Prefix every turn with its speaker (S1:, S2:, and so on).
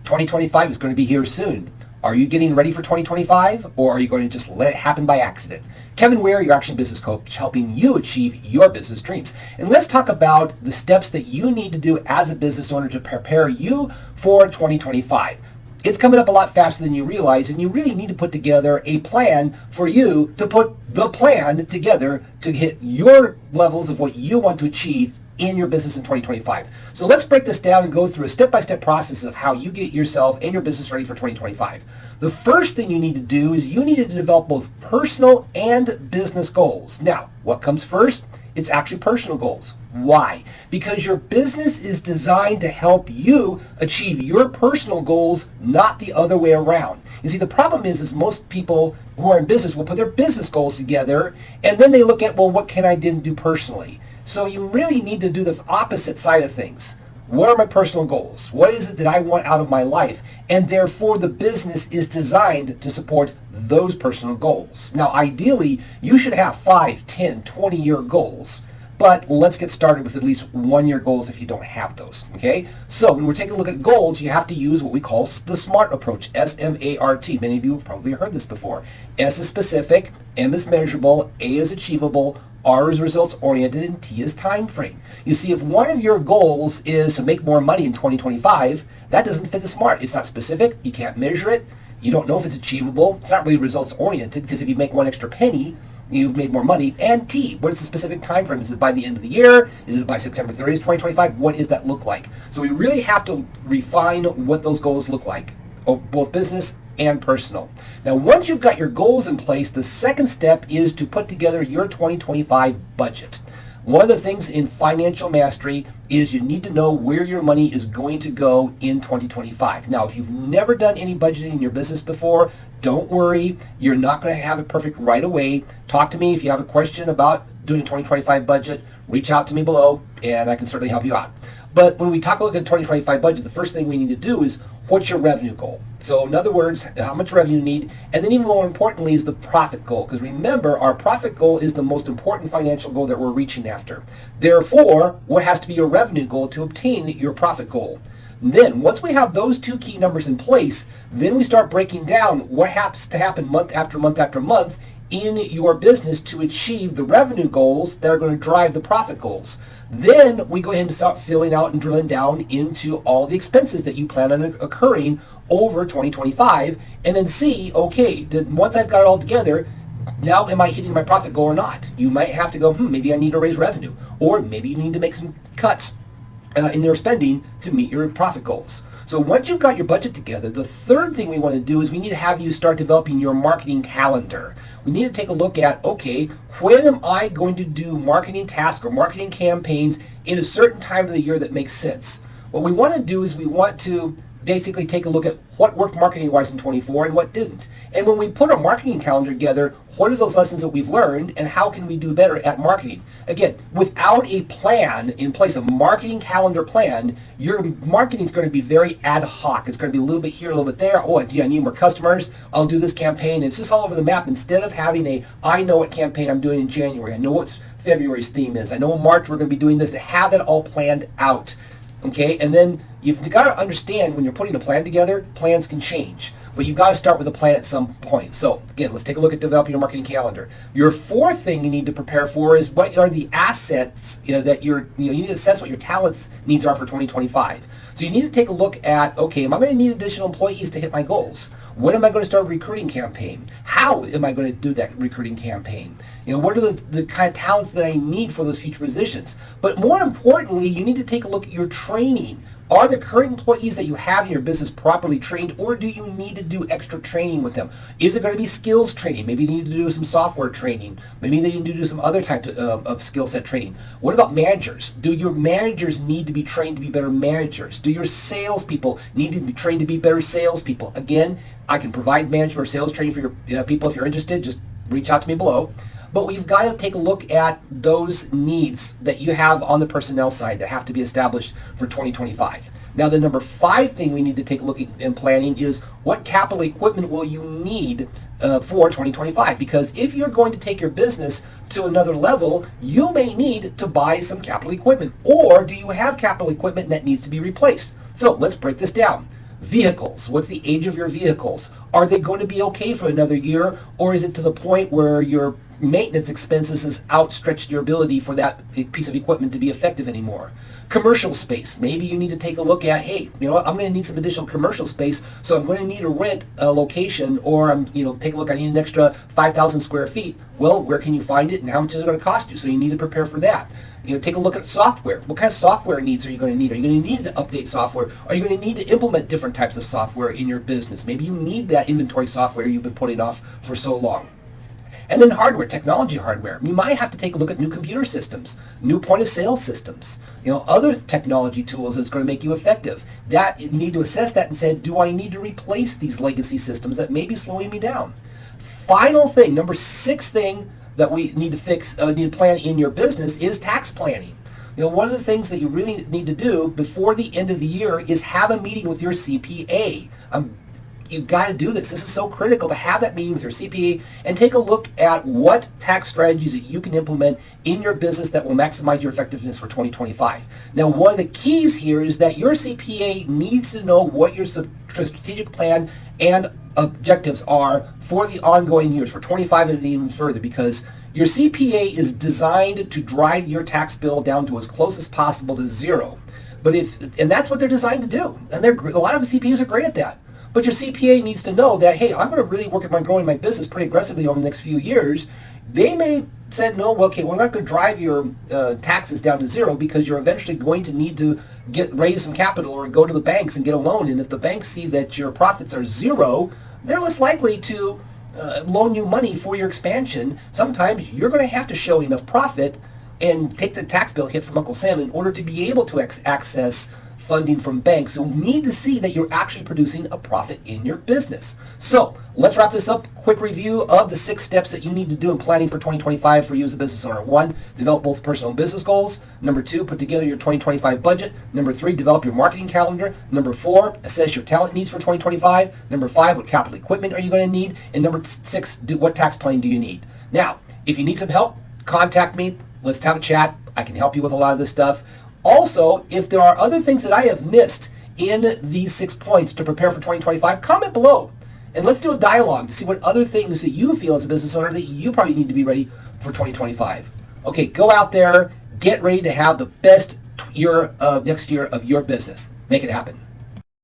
S1: 2025 is going to be here soon. Are you getting ready for 2025, or are you going to just let it happen by accident? Kevin Ware, your Action Business Coach, helping you achieve your business dreams. And let's talk about the steps that you need to do as a business owner to prepare you for 2025. It's coming up a lot faster than you realize, and you really need to put together a plan for you to put the plan together to hit your levels of what you want to achieve in your business in 2025. So let's break this down and go through a step-by-step process of how you get yourself and your business ready for 2025. The first thing you need to do is you need to develop both personal and business goals. Now, what comes first? It's actually personal goals. Why? Because your business is designed to help you achieve your personal goals, not the other way around. You see, the problem is most people who are in business will put their business goals together, and then they look at, well, what can I do personally? So you really need to do the opposite side of things. What are my personal goals? What is it that I want out of my life? And therefore, the business is designed to support those personal goals. Now, ideally, you should have 5, 10, 20-year goals. But let's get started with at least 1-year goals if you don't have those, okay? So when we're taking a look at goals, you have to use what we call the SMART approach, S-M-A-R-T. Many of you have probably heard this before. S is specific, M is measurable, A is achievable, R is results-oriented, and T is time frame. You see, if one of your goals is to make more money in 2025, that doesn't fit the SMART. It's not specific, you can't measure it, you don't know if it's achievable, it's not really results-oriented, because if you make one extra penny, you've made more money. And T, what is the specific time frame? Is it by the end of the year? Is it by September 30th, 2025? What does that look like? So we really have to refine what those goals look like, both business and personal. Now, once you've got your goals in place, the second step is to put together your 2025 budget. One of the things in financial mastery is you need to know where your money is going to go in 2025. Now, if you've never done any budgeting in your business before, don't worry. You're not going to have it perfect right away. Talk to me if you have a question about doing a 2025 budget. Reach out to me below, and I can certainly help you out. But when we talk about a 2025 budget, the first thing we need to do is, what's your revenue goal? So in other words, how much revenue you need, and then even more importantly is the profit goal. Because remember, our profit goal is the most important financial goal that we're reaching after. Therefore, what has to be your revenue goal to obtain your profit goal? And then, once we have those two key numbers in place, then we start breaking down what has to happen month after month after month in your business to achieve the revenue goals that are going to drive the profit goals. Then we go ahead and start filling out and drilling down into all the expenses that you plan on occurring over 2025, and then see, okay, once I've got it all together, now am I hitting my profit goal or not? You might have to go, maybe I need to raise revenue, or maybe you need to make some cuts in their spending to meet your profit goals. So once you've got your budget together, the third thing we want to do is we need to have you start developing your marketing calendar. We need to take a look at, okay, when am I going to do marketing tasks or marketing campaigns in a certain time of the year that makes sense? What we want to do is we want to basically take a look at what worked marketing-wise in 24 and what didn't. And when we put a marketing calendar together, what are those lessons that we've learned and how can we do better at marketing? Again, without a plan in place, a marketing calendar plan, your marketing is going to be very ad hoc. It's going to be a little bit here, a little bit there. Oh, do I need more customers? I'll do this campaign. It's just all over the map instead of having I know what campaign I'm doing in January. I know what February's theme is. I know in March we're going to be doing this, to have it all planned out. Okay, and then you've got to understand when you're putting a plan together, plans can change. But you've got to start with a plan at some point. So again, let's take a look at developing your marketing calendar. Your fourth thing you need to prepare for is what are the assets that you need to assess what your talents needs are for 2025. So you need to take a look at, okay, am I going to need additional employees to hit my goals? When am I going to start a recruiting campaign? How am I going to do that recruiting campaign? What are the kind of talents that I need for those future positions? But more importantly, you need to take a look at your training. Are the current employees that you have in your business properly trained, or do you need to do extra training with them? Is it going to be skills training? Maybe you need to do some software training. Maybe they need to do some other type of skill set training. What about managers? Do your managers need to be trained to be better managers? Do your salespeople need to be trained to be better salespeople? Again, I can provide management or sales training for your people. If you're interested, just reach out to me below. But we've got to take a look at those needs that you have on the personnel side that have to be established for 2025. Now, the number 5 thing we need to take a look at in planning is what capital equipment will you need for 2025? Because if you're going to take your business to another level, you may need to buy some capital equipment. Or do you have capital equipment that needs to be replaced? So let's break this down. Vehicles. What's the age of your vehicles? Are they going to be okay for another year, or is it to the point where your maintenance expenses has outstretched your ability for that piece of equipment to be effective anymore? Commercial space. Maybe you need to take a look at, hey, you know what, I'm going to need some additional commercial space, so I'm going to need to rent a location, or take a look, I need an extra 5,000 square feet. Well, where can you find it, and how much is it going to cost you? So you need to prepare for that. Take a look at software. What kind of software needs are you going to need? Are you going to need to update software? Are you going to need to implement different types of software in your business? Maybe you need that inventory software you've been putting off for so long. And then hardware, technology hardware. You might have to take a look at new computer systems, new point of sale systems, other technology tools that's going to make you effective. That you need to assess that and say, do I need to replace these legacy systems that may be slowing me down? Final thing, number 6 thing that we need to fix, need to plan in your business is tax planning. One of the things that you really need to do before the end of the year is have a meeting with your CPA. You've got to do this. This is so critical to have that meeting with your CPA and take a look at what tax strategies that you can implement in your business that will maximize your effectiveness for 2025. Now, one of the keys here is that your CPA needs to know what your strategic plan and objectives are for the ongoing years, for 25 and even further, because your CPA is designed to drive your tax bill down to as close as possible to zero. And that's what they're designed to do. And a lot of CPAs are great at that. But your CPA needs to know that, hey, I'm going to really work on growing my business pretty aggressively over the next few years. They may say, no, well, okay, we're not going to drive your taxes down to zero because you're eventually going to need to raise some capital or go to the banks and get a loan. And if the banks see that your profits are zero, they're less likely to loan you money for your expansion. Sometimes you're going to have to show enough profit and take the tax bill hit from Uncle Sam in order to be able to access funding from banks who need to see that you're actually producing a profit in your business. So let's wrap this up. Quick review of the 6 steps that you need to do in planning for 2025 for you as a business owner. 1, develop both personal and business goals. Number 2, put together your 2025 budget. Number 3, develop your marketing calendar. Number 4, assess your talent needs for 2025. Number 5, what capital equipment are you going to need? And number 6, what tax plan do you need? Now, if you need some help, contact me. Let's have a chat. I can help you with a lot of this stuff. Also, if there are other things that I have missed in these 6 points to prepare for 2025, comment below. And let's do a dialogue to see what other things that you feel as a business owner that you probably need to be ready for 2025. Okay, go out there, get ready to have the best year next year of your business. Make it happen.